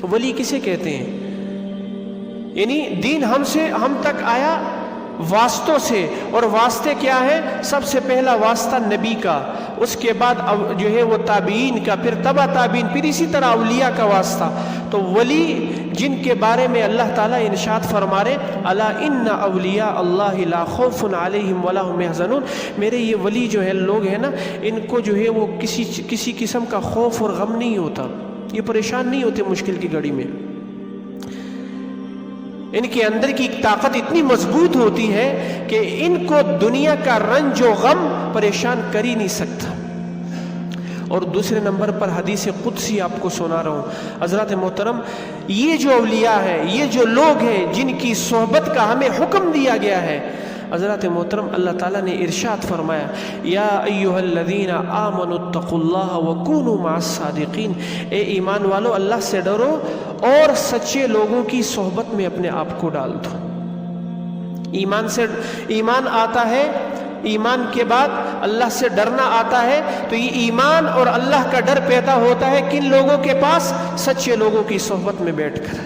ولی کسے کہتے ہیں؟ یعنی دین ہم تک آیا واسطوں سے، اور واسطے کیا ہے؟ سب سے پہلا واسطہ نبی کا، اس کے بعد جو ہے وہ تابعین کا، پھر تبع تابعین، پھر اسی طرح اولیاء کا واسطہ۔ تو ولی جن کے بارے میں اللہ تعالیٰ ارشاد فرما رہے الا ان اولیاء اللہ لا خوف علیہم ولا هم يحزنون، میرے یہ ولی جو ہے لوگ ہیں نا، ان کو جو ہے وہ کسی قسم کا خوف اور غم نہیں ہوتا، یہ پریشان نہیں ہوتے مشکل کی گھڑی میں۔ ان کے اندر کی طاقت اتنی مضبوط ہوتی ہے کہ ان کو دنیا کا رنج و غم پریشان کر ہی نہیں سکتا۔ اور دوسرے نمبر پر حدیث قدسی آپ کو سنا رہا ہوں حضرات محترم، یہ جو اولیاء ہیں، یہ جو لوگ ہیں جن کی صحبت کا ہمیں حکم دیا گیا ہے، حضرات محترم اللہ تعالیٰ نے ارشاد فرمایا یا ایھا الذین آمنوا اتقوا اللہ وکونوا مع الصادقین، اے ایمان والو اللہ سے ڈرو اور سچے لوگوں کی صحبت میں اپنے آپ کو ڈال دو۔ ایمان آتا ہے، ایمان کے بعد اللہ سے ڈرنا آتا ہے، تو یہ ایمان اور اللہ کا ڈر پیدا ہوتا ہے کن لوگوں کے پاس؟ سچے لوگوں کی صحبت میں بیٹھ کر۔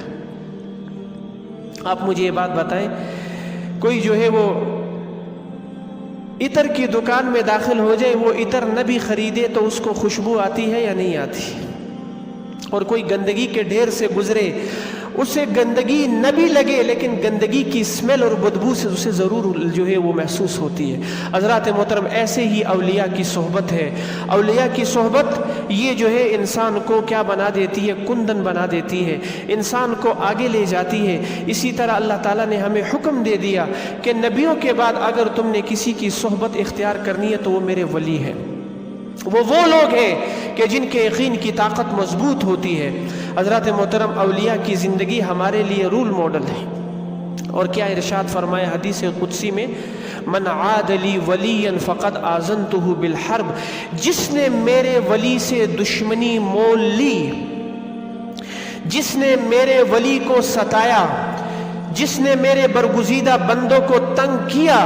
آپ مجھے یہ بات بتائیں، کوئی جو ہے وہ عطر کی دکان میں داخل ہو جائے، وہ عطر نہ بھی خریدے تو اس کو خوشبو آتی ہے یا نہیں آتی؟ اور کوئی گندگی کے ڈھیر سے گزرے، اسے گندگی نہ بھی لگے لیکن گندگی کی اسمیل اور بدبو سے اسے ضرور جو ہے وہ محسوس ہوتی ہے۔ حضرات محترم ایسے ہی اولیاء کی صحبت ہے۔ اولیاء کی صحبت یہ جو ہے انسان کو کیا بنا دیتی ہے؟ کندن بنا دیتی ہے، انسان کو آگے لے جاتی ہے۔ اسی طرح اللہ تعالیٰ نے ہمیں حکم دے دیا کہ نبیوں کے بعد اگر تم نے کسی کی صحبت اختیار کرنی ہے تو وہ میرے ولی ہیں، وہ لوگ ہیں کہ جن کے یقین کی طاقت مضبوط ہوتی ہے۔ حضرات محترم اولیاء کی زندگی ہمارے لیے رول ماڈل ہے۔ اور کیا ارشاد فرمایا حدیث قدسی میں من عاد لی ولیا فقد آذنتہ بالحرب، جس نے میرے ولی سے دشمنی مول لی، جس نے میرے ولی کو ستایا، جس نے میرے برگزیدہ بندوں کو تنگ کیا،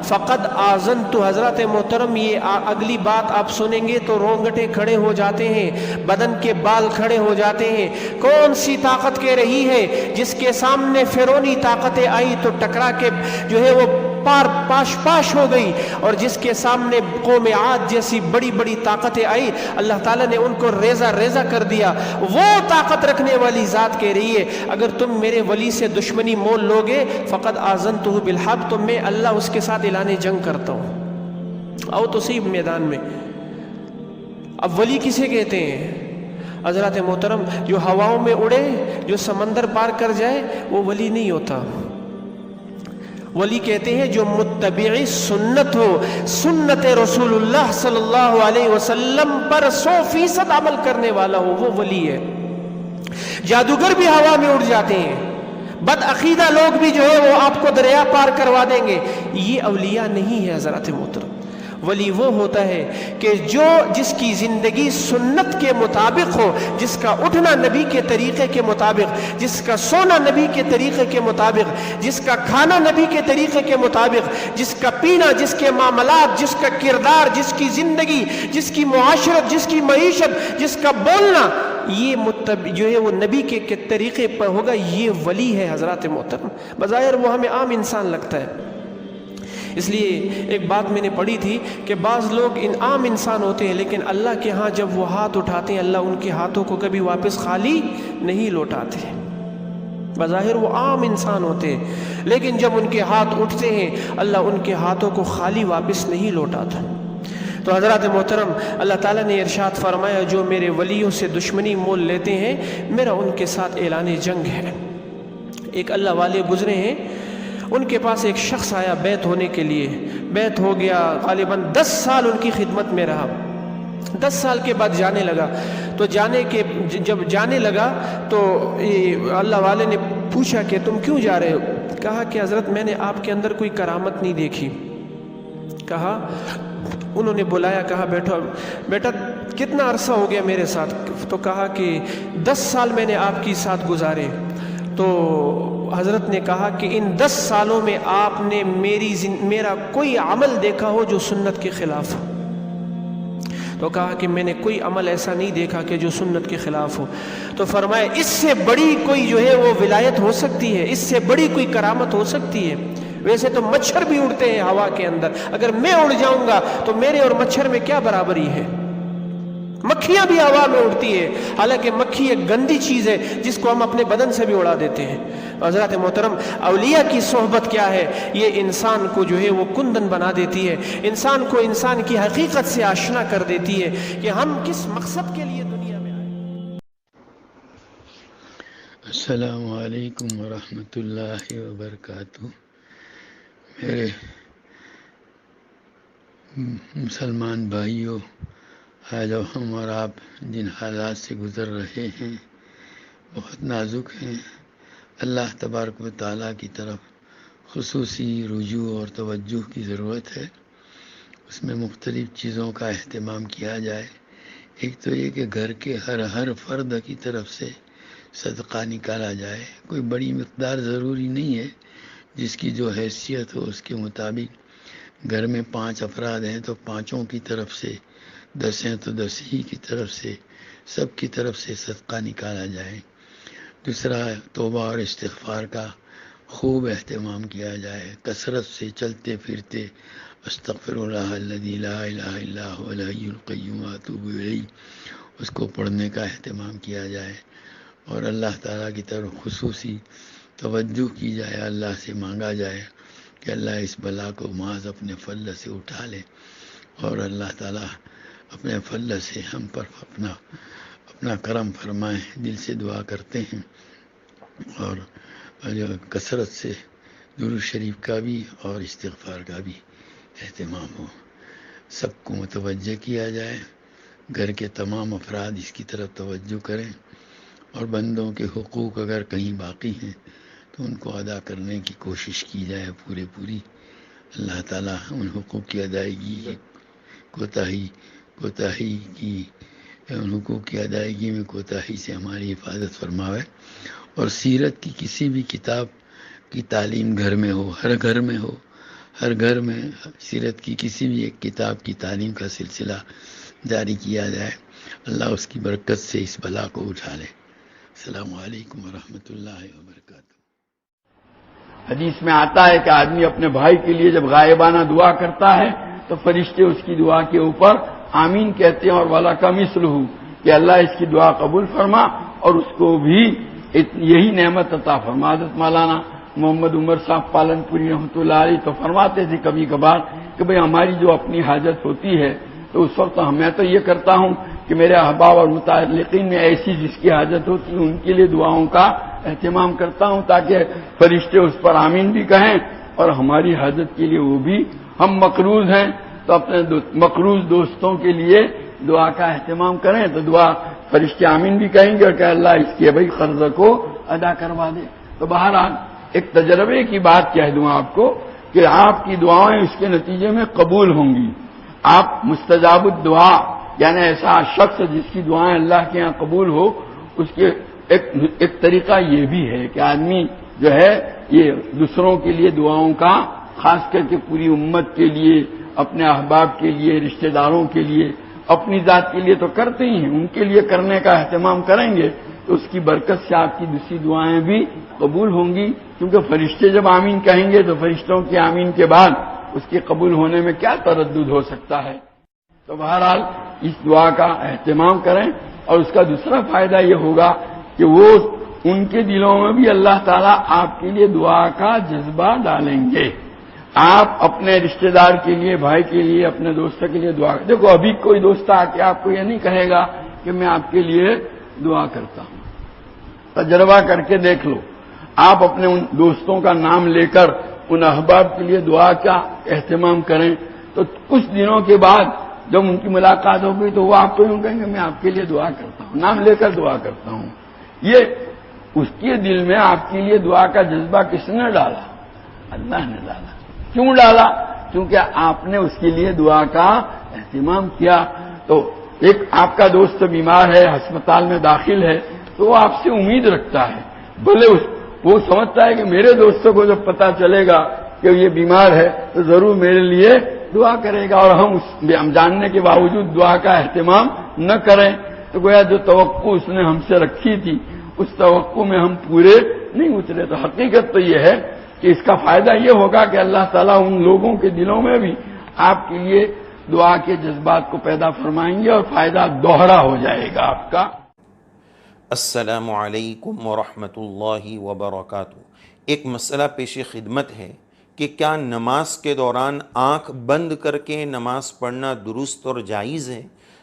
فقد آذنت، حضرات محترم یہ اگلی بات آپ سنیں گے تو رونگٹے کھڑے ہو جاتے ہیں، بدن کے بال کھڑے ہو جاتے ہیں۔ کون سی طاقت کہہ رہی ہے؟ جس کے سامنے فرعونی طاقتیں آئی تو ٹکرا کے جو ہے وہ پاش ہو گئی، اور جس کے سامنے قوم عاد جیسی بڑی بڑی طاقتیں آئی اللہ تعالیٰ نے ان کو ریزہ ریزہ کر دیا۔ وہ طاقت رکھنے والی ذات کہہ رہی ہے اگر تم میرے ولی سے دشمنی مول لوگے فقد آذنتہ بالحرب، تو میں اللہ اس کے ساتھ اعلان جنگ کرتا ہوں۔ آؤ تو صحیح میدان میں۔ اب ولی کسے کہتے ہیں؟ حضرات محترم جو ہواؤں میں اڑے، جو سمندر پار کر جائے، وہ ولی نہیں ہوتا۔ ولی کہتے ہیں جو متبع سنت ہو، سنت رسول اللہ صلی اللہ علیہ وسلم پر 100% عمل کرنے والا ہو، وہ ولی ہے۔ جادوگر بھی ہوا میں اڑ جاتے ہیں، بد عقیدہ لوگ بھی جو ہے وہ آپ کو دریا پار کروا دیں گے، یہ اولیاء نہیں ہے حضرات محترم۔ ولی وہ ہوتا ہے کہ جس کی زندگی سنت کے مطابق ہو، جس کا اٹھنا نبی کے طریقے کے مطابق، جس کا سونا نبی کے طریقے کے مطابق، جس کا کھانا نبی کے طریقے کے مطابق، جس کا پینا، جس کے معاملات، جس کا کردار، جس کی زندگی، جس کی معاشرت، جس کی معیشت، جس کا بولنا، یہ جو ہے وہ نبی کے طریقے پر ہوگا، یہ ولی ہے حضرات محترم۔ بظاہر وہ ہمیں عام انسان لگتا ہے، اس لیے ایک بات میں نے پڑھی تھی کہ بعض لوگ عام انسان ہوتے ہیں لیکن اللہ کے ہاں جب وہ ہاتھ اٹھاتے ہیں اللہ ان کے ہاتھوں کو کبھی واپس خالی نہیں لوٹاتے۔ بظاہر وہ عام انسان ہوتے ہیں لیکن جب ان کے ہاتھ اٹھتے ہیں اللہ ان کے ہاتھوں کو خالی واپس نہیں لوٹاتا۔ تو حضرات محترم اللہ تعالیٰ نے ارشاد فرمایا جو میرے ولیوں سے دشمنی مول لیتے ہیں میرا ان کے ساتھ اعلان جنگ ہے۔ ایک اللہ والے گزرے ہیں، ان کے پاس ایک شخص آیا بیعت ہونے کے لیے، بیعت ہو گیا، غالباً 10 سال ان کی خدمت میں رہا۔ 10 سال کے بعد جانے لگا، تو جب جانے لگا تو اللہ والے نے پوچھا کہ تم کیوں جا رہے ہو؟ کہا کہ حضرت میں نے آپ کے اندر کوئی کرامت نہیں دیکھی۔ کہا، انہوں نے بلایا، کہا بیٹھو بیٹا کتنا عرصہ ہو گیا میرے ساتھ؟ تو کہا کہ 10 سال میں نے آپ کے ساتھ گزارے۔ تو حضرت نے کہا کہ ان 10 سالوں میں آپ نے میرا کوئی عمل دیکھا ہو جو سنت کے خلاف ہو؟ تو کہا کہ میں نے کوئی عمل ایسا نہیں دیکھا کہ جو سنت کے خلاف ہو. تو فرمایا اس سے بڑی کوئی جو ہے وہ ولایت ہو سکتی ہے، اس سے بڑی کوئی کرامت ہو سکتی ہے؟ ویسے تو مچھر بھی اڑتے ہیں ہوا کے اندر، اگر میں اڑ جاؤں گا تو میرے اور مچھر میں کیا برابری ہے؟ مکھیاں بھی ہوا میں اڑتی ہے، حالانکہ مکھی ایک گندی چیز ہے جس کو ہم اپنے بدن سے بھی اڑا دیتے ہیں. حضرات محترم، اولیاء کی صحبت کیا ہے؟ یہ انسان کو جو ہے وہ کندن بنا دیتی ہے، انسان کو انسان کی حقیقت سے آشنا کر دیتی ہے کہ ہم کس مقصد کے لیے دنیا میں آئے. السلام علیکم ورحمۃ اللہ وبرکاتہ. میرے مسلمان بھائیوں، آج ہم اور آپ جن حالات سے گزر رہے ہیں بہت نازک ہیں. اللہ تبارک و تعالیٰ کی طرف خصوصی رجوع اور توجہ کی ضرورت ہے. اس میں مختلف چیزوں کا اہتمام کیا جائے. ایک تو یہ کہ گھر کے ہر فرد کی طرف سے صدقہ نکالا جائے. کوئی بڑی مقدار ضروری نہیں ہے، جس کی جو حیثیت ہو اس کے مطابق. گھر میں 5 افراد ہیں تو 5 کی طرف سے، 10 ہیں تو 10 ہی کی طرف سے، سب کی طرف سے صدقہ نکالا جائے. دوسرا، توبہ اور استغفار کا خوب اہتمام کیا جائے. کثرت سے چلتے پھرتے استغفر اللہ الذی لا الہ الا هو الحی القیوم واتوب الیہ، اس کو پڑھنے کا اہتمام کیا جائے. اور اللہ تعالیٰ کی طرف خصوصی توجہ کی جائے، اللہ سے مانگا جائے کہ اللہ اس بلا کو محض اپنے فضل سے اٹھا لے، اور اللہ تعالیٰ اپنے فضل سے ہم پر اپنا کرم فرمائے. دل سے دعا کرتے ہیں. اور کثرت سے درود شریف کا بھی اور استغفار کا بھی اہتمام ہو. سب کو متوجہ کیا جائے. گھر کے تمام افراد اس کی طرف توجہ کریں، اور بندوں کے حقوق اگر کہیں باقی ہیں تو ان کو ادا کرنے کی کوشش کی جائے پوری. اللہ تعالیٰ ان حقوق کی ادائیگی کوتاہی کی ان حقوق کی ادائیگی میں کوتاہی سے ہماری حفاظت فرماوے. اور سیرت کی کسی بھی کتاب کی تعلیم گھر میں ہو، ہر گھر میں سیرت کی کسی بھی ایک کتاب کی تعلیم کا سلسلہ جاری کیا جائے. اللہ اس کی برکت سے اس بلا کو اٹھا لے. السلام علیکم ورحمۃ اللہ وبرکاتہ. حدیث میں آتا ہے کہ آدمی اپنے بھائی کے لیے جب غائبانہ دعا کرتا ہے تو فرشتے اس کی دعا کے اوپر آمین کہتے ہیں، اور والا کا مثلہ، کہ اللہ اس کی دعا قبول فرما اور اس کو بھی یہی نعمت عطا فرما. حضرت مولانا محمد عمر صاحب پالن پوری رحمۃ اللہ علیہ تو فرماتے تھے کبھی کبھار کہ بھئی ہماری جو اپنی حاجت ہوتی ہے تو اس وقت میں تو یہ کرتا ہوں کہ میرے احباب اور متعلقین میں ایسی جس کی حاجت ہوتی ہے ان کے لیے دعاؤں کا اہتمام کرتا ہوں، تاکہ فرشتے اس پر آمین بھی کہیں، اور ہماری حاجت کے لیے وہ بھی. ہم مقروض ہیں تو اپنے مقروض دوستوں کے لیے دعا کا اہتمام کریں تو دعا فرشتے آمین بھی کہیں گے، اور کہ اللہ اس کے بھائی قرض کو ادا کروا دے. تو بہرحال ایک تجربے کی بات کہہ دوں آپ کو کہ آپ کی دعائیں اس کے نتیجے میں قبول ہوں گی. آپ مستجاب الدعا، یعنی ایسا شخص جس کی دعائیں اللہ کے ہاں قبول ہو، اس کے ایک طریقہ یہ بھی ہے کہ آدمی جو ہے یہ دوسروں کے لیے دعاؤں کا، خاص کر کے پوری امت کے لیے، اپنے احباب کے لیے، رشتہ داروں کے لیے، اپنی ذات کے لیے تو کرتے ہی ہیں، ان کے لیے کرنے کا اہتمام کریں گے تو اس کی برکت سے آپ کی دوسری دعائیں بھی قبول ہوں گی. کیونکہ فرشتے جب آمین کہیں گے تو فرشتوں کی آمین کے بعد اس کے قبول ہونے میں کیا تردد ہو سکتا ہے. تو بہرحال اس دعا کا اہتمام کریں. اور اس کا دوسرا فائدہ یہ ہوگا کہ وہ ان کے دلوں میں بھی اللہ تعالیٰ آپ کے لیے دعا کا جذبہ ڈالیں گے. آپ اپنے رشتہ دار کے لیے، بھائی کے لیے، اپنے دوست کے لیے دعا. دیکھو ابھی کوئی دوست آ کے آپ کو یہ نہیں کہے گا کہ میں آپ کے لیے دعا کرتا ہوں. تجربہ کر کے دیکھ لو. آپ اپنے ان دوستوں کا نام لے کر ان احباب کے لیے دعا کا اہتمام کریں تو کچھ دنوں کے بعد جب ان کی ملاقات ہوگی تو وہ آپ کو یوں کہیں گے میں آپ کے لیے دعا کرتا ہوں، نام لے کر دعا کرتا ہوں. یہ اس کے دل میں آپ کے لیے دعا کا جذبہ کس نے ڈالا؟ اللہ نے ڈالا. کیوں ڈالا؟ کیونکہ آپ نے اس کے لیے دعا کا اہتمام کیا. تو ایک آپ کا دوست بیمار ہے، ہسپتال میں داخل ہے، تو وہ آپ سے امید رکھتا ہے. بھلے وہ سمجھتا ہے کہ میرے دوستوں کو جب پتا چلے گا کہ یہ بیمار ہے تو ضرور میرے لیے دعا کرے گا اور ہم جاننے کے باوجود دعا کا اہتمام نہ کریں تو گویا جو توقع اس نے ہم سے رکھی تھی اس توقع میں ہم پورے نہیں اترے۔ تو حقیقت تو یہ ہے کہ اس کا فائدہ یہ ہوگا کہ اللہ تعالیٰ ان لوگوں کے دلوں میں بھی آپ کے لیے دعا کے جذبات کو پیدا فرمائیں گے اور فائدہ دوہرا ہو جائے گا آپ کا۔ السلام علیکم ورحمۃ اللہ وبرکاتہ۔ ایک مسئلہ پیش خدمت ہے کہ کیا نماز کے دوران آنکھ بند کر کے نماز پڑھنا درست اور جائز ہے؟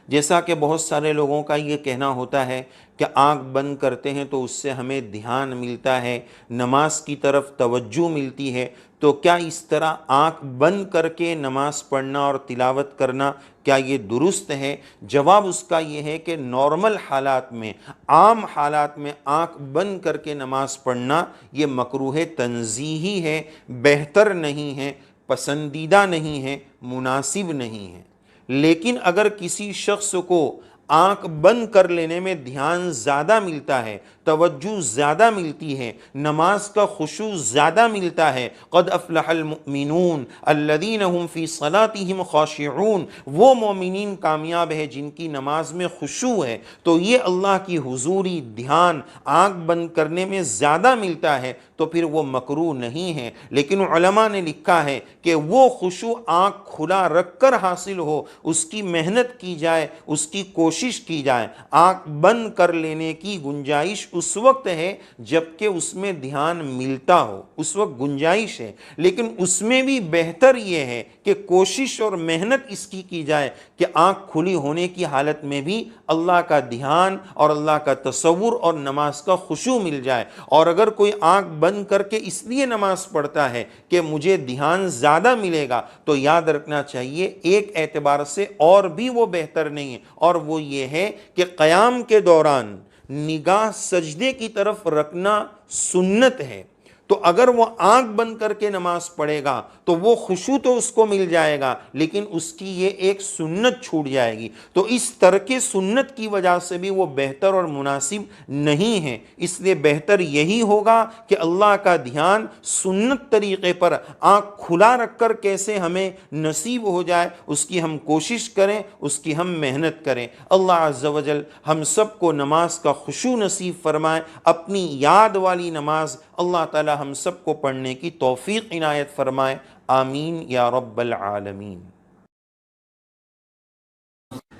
جیسا کہ بہت سارے لوگوں کا یہ کہنا ہوتا ہے کہ آنکھ بند کرتے ہیں تو اس سے ہمیں دھیان ملتا ہے، نماز کی طرف توجہ ملتی ہے، تو کیا اس طرح آنکھ بند کر کے نماز پڑھنا اور تلاوت کرنا کیا یہ درست ہے؟ جواب اس کا یہ ہے کہ نارمل حالات میں، عام حالات میں آنکھ بند کر کے نماز پڑھنا یہ مکروہ تنزیہی ہے، بہتر نہیں ہے، پسندیدہ نہیں ہے، مناسب نہیں ہے۔ لیکن اگر کسی شخص کو آنکھ بند کر لینے میں دھیان زیادہ ملتا ہے، توجہ زیادہ ملتی ہے، نماز کا خشوع زیادہ ملتا ہے، قد افلح المؤمنون الذین هم فی صلاتهم خاشعون، وہ مومنین کامیاب ہے جن کی نماز میں خشوع ہے، تو یہ اللہ کی حضوری دھیان آنکھ بند کرنے میں زیادہ ملتا ہے تو پھر وہ مکروہ نہیں ہے۔ لیکن علماء نے لکھا ہے کہ وہ خشوع آنکھ کھلا رکھ کر حاصل ہو، اس کی محنت کی جائے، اس کی کوشش کی جائے۔ آنکھ بند کر لینے کی گنجائش اس وقت ہے جب کہ اس میں دھیان ملتا ہو، اس وقت گنجائش ہے، لیکن اس میں بھی بہتر یہ ہے کہ کوشش اور محنت اس کی جائے کہ آنکھ کھلی ہونے کی حالت میں بھی اللہ کا دھیان اور اللہ کا تصور اور نماز کا خشوع مل جائے۔ اور اگر کوئی آنکھ بند کر کے اس لیے نماز پڑھتا ہے کہ مجھے دھیان زیادہ ملے گا، تو یاد رکھنا چاہیے ایک اعتبار سے اور بھی وہ بہتر نہیں ہے، اور وہ یہ ہے کہ قیام کے دوران نگاہ سجدے کی طرف رکھنا سنت ہے، تو اگر وہ آنکھ بند کر کے نماز پڑھے گا تو وہ خشوع تو اس کو مل جائے گا، لیکن اس کی یہ ایک سنت چھوٹ جائے گی، تو اس ترک سنت کی وجہ سے بھی وہ بہتر اور مناسب نہیں ہے۔ اس لیے بہتر یہی ہوگا کہ اللہ کا دھیان سنت طریقے پر آنکھ کھلا رکھ کر کیسے ہمیں نصیب ہو جائے اس کی ہم کوشش کریں، اس کی ہم محنت کریں۔ اللہ عز و جل ہم سب کو نماز کا خشوع نصیب فرمائے، اپنی یاد والی نماز اللہ تعالی ہم سب کو پڑھنے کی توفیق عنایت فرمائے، آمین یا رب العالمین۔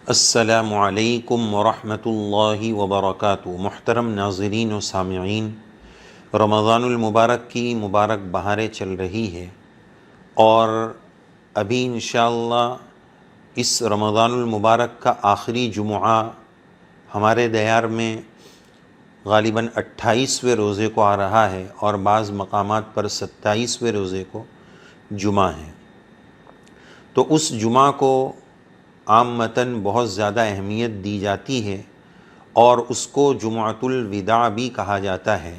السلام علیکم ورحمۃ اللہ وبرکاتہ۔ محترم ناظرین و سامعین، رمضان المبارک کی مبارک بہاریں چل رہی ہے، اور ابھی انشاءاللہ اس رمضان المبارک کا آخری جمعہ ہمارے دیار میں غالباً 28ویں روزے کو آ رہا ہے، اور بعض مقامات پر 27ویں روزے کو جمعہ ہے۔ تو اس جمعہ کو عامتاً بہت زیادہ اہمیت دی جاتی ہے، اور اس کو جمعۃ الوداع بھی کہا جاتا ہے،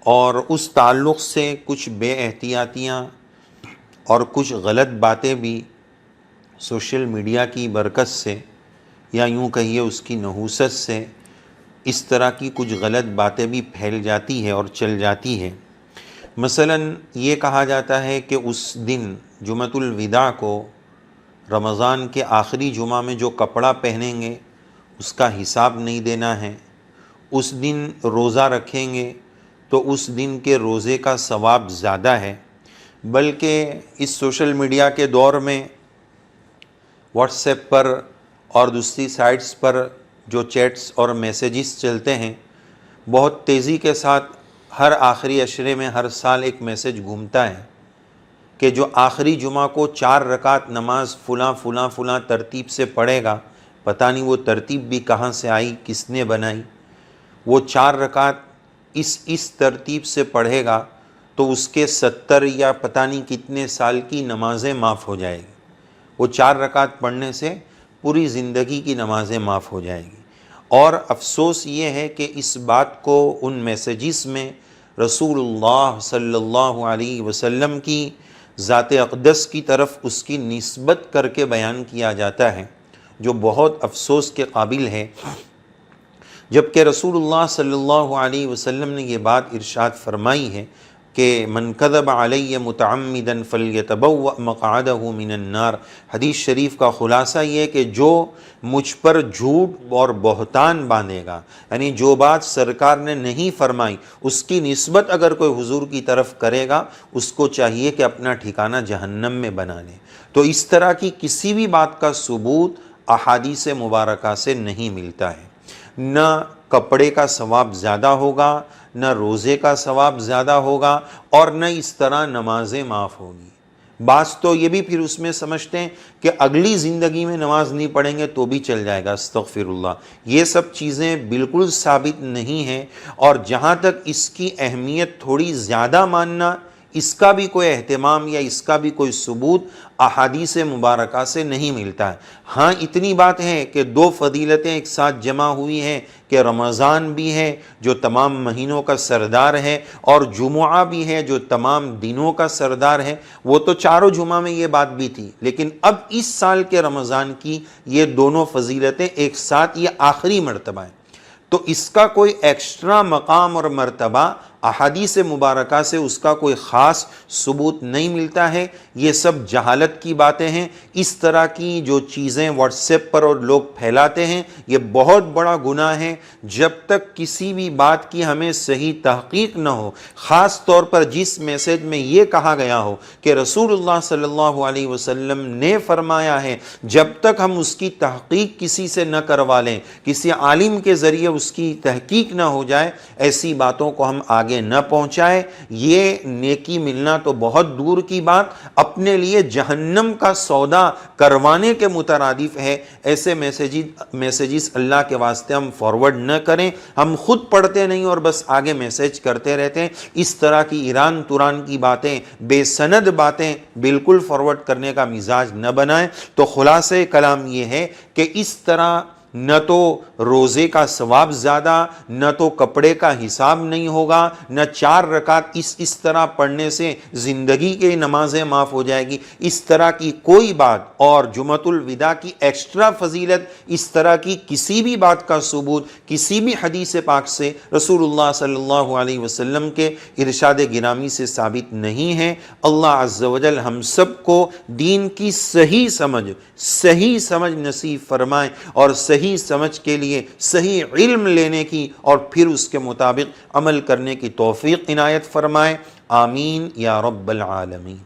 اور اس تعلق سے کچھ بے احتیاطیاں اور کچھ غلط باتیں بھی سوشل میڈیا کی برکت سے، یا یوں کہیے اس کی نحوست سے، اس طرح کی کچھ غلط باتیں بھی پھیل جاتی ہے اور چل جاتی ہے۔ مثلاً یہ کہا جاتا ہے کہ اس دن جمعۃ الوداع کو، رمضان کے آخری جمعہ میں جو کپڑا پہنیں گے اس کا حساب نہیں دینا ہے، اس دن روزہ رکھیں گے تو اس دن کے روزے کا ثواب زیادہ ہے۔ بلکہ اس سوشل میڈیا کے دور میں واٹس ایپ پر اور دوسری سائٹس پر جو چیٹس اور میسیجز چلتے ہیں، بہت تیزی کے ساتھ ہر آخری عشرے میں ہر سال ایک میسیج گھومتا ہے کہ جو آخری جمعہ کو 4 رکعت نماز فلاں فلاں فلاں ترتیب سے پڑھے گا، پتہ نہیں وہ ترتیب بھی کہاں سے آئی، کس نے بنائی، وہ 4 رکعت اس ترتیب سے پڑھے گا تو اس کے 70 یا پتہ نہیں کتنے سال کی نمازیں معاف ہو جائے گی۔ وہ 4 رکعت پڑھنے سے پوری زندگی کی نمازیں معاف ہو جائے گی۔ اور افسوس یہ ہے کہ اس بات کو ان میسیجز میں رسول اللہ صلی اللہ علیہ وسلم کی ذات اقدس کی طرف اس کی نسبت کر کے بیان کیا جاتا ہے، جو بہت افسوس کے قابل ہے، جبکہ رسول اللہ صلی اللہ علیہ وسلم نے یہ بات ارشاد فرمائی ہے، کہ من کذب علی متعمدا فلیتبوأ مقعدہ من النار۔ حدیث شریف کا خلاصہ یہ کہ جو مجھ پر جھوٹ اور بہتان باندھے گا، یعنی جو بات سرکار نے نہیں فرمائی اس کی نسبت اگر کوئی حضور کی طرف کرے گا، اس کو چاہیے کہ اپنا ٹھکانہ جہنم میں بنا لے۔ تو اس طرح کی کسی بھی بات کا ثبوت احادیث مبارکہ سے نہیں ملتا ہے۔ نہ کپڑے کا ثواب زیادہ ہوگا، نہ روزے کا ثواب زیادہ ہوگا، اور نہ اس طرح نمازیں معاف ہوگی۔ بعض تو یہ بھی پھر اس میں سمجھتے ہیں کہ اگلی زندگی میں نماز نہیں پڑھیں گے تو بھی چل جائے گا، استغفر اللہ۔ یہ سب چیزیں بالکل ثابت نہیں ہیں، اور جہاں تک اس کی اہمیت تھوڑی زیادہ ماننا، اس کا بھی کوئی اہتمام یا اس کا بھی کوئی ثبوت احادیث مبارکہ سے نہیں ملتا ہے۔ ہاں اتنی بات ہے کہ دو فضیلتیں ایک ساتھ جمع ہوئی ہیں کہ رمضان بھی ہے جو تمام مہینوں کا سردار ہے، اور جمعہ بھی ہے جو تمام دنوں کا سردار ہے۔ وہ تو چاروں جمعہ میں یہ بات بھی تھی، لیکن اب اس سال کے رمضان کی یہ دونوں فضیلتیں ایک ساتھ یہ آخری مرتبہ ہیں، تو اس کا کوئی ایکسٹرا مقام اور مرتبہ احادیث مبارکہ سے اس کا کوئی خاص ثبوت نہیں ملتا ہے۔ یہ سب جہالت کی باتیں ہیں۔ اس طرح کی جو چیزیں واٹس ایپ پر اور لوگ پھیلاتے ہیں یہ بہت بڑا گناہ ہے۔ جب تک کسی بھی بات کی ہمیں صحیح تحقیق نہ ہو، خاص طور پر جس میسج میں یہ کہا گیا ہو کہ رسول اللہ صلی اللہ علیہ وسلم نے فرمایا ہے، جب تک ہم اس کی تحقیق کسی سے نہ کروا لیں، کسی عالم کے ذریعے اس کی تحقیق نہ ہو جائے، ایسی باتوں کو ہم آگے نہ پہنچائے، یہ نیکی ملنا تو بہت دور کی بات، اپنے لیے جہنم کا سودا کروانے کے مترادف ہے۔ ایسے میسیجز اللہ کے واسطے ہم فارورڈ نہ کریں، ہم خود پڑھتے نہیں اور بس آگے میسیج کرتے رہتے ہیں۔ اس طرح کی ایران توران کی باتیں، بے سند باتیں بالکل فارورڈ کرنے کا مزاج نہ بنائیں۔ تو خلاصہ کلام یہ ہے کہ اس طرح نہ تو روزے کا ثواب زیادہ، نہ تو کپڑے کا حساب نہیں ہوگا، نہ 4 رکعت اس طرح پڑھنے سے زندگی کے نمازیں معاف ہو جائے گی، اس طرح کی کوئی بات، اور جمعۃ الوداع کی ایکسٹرا فضیلت، اس طرح کی کسی بھی بات کا ثبوت کسی بھی حدیث پاک سے رسول اللہ صلی اللہ علیہ وسلم کے ارشاد گرامی سے ثابت نہیں ہے۔ اللہ عز و جل ہم سب کو دین کی صحیح سمجھ نصیب فرمائے، اور صحیح سمجھ کے لیے صحیح علم لینے کی اور پھر اس کے مطابق عمل کرنے کی توفیق عنایت فرمائے۔ آمین یا رب العالمین۔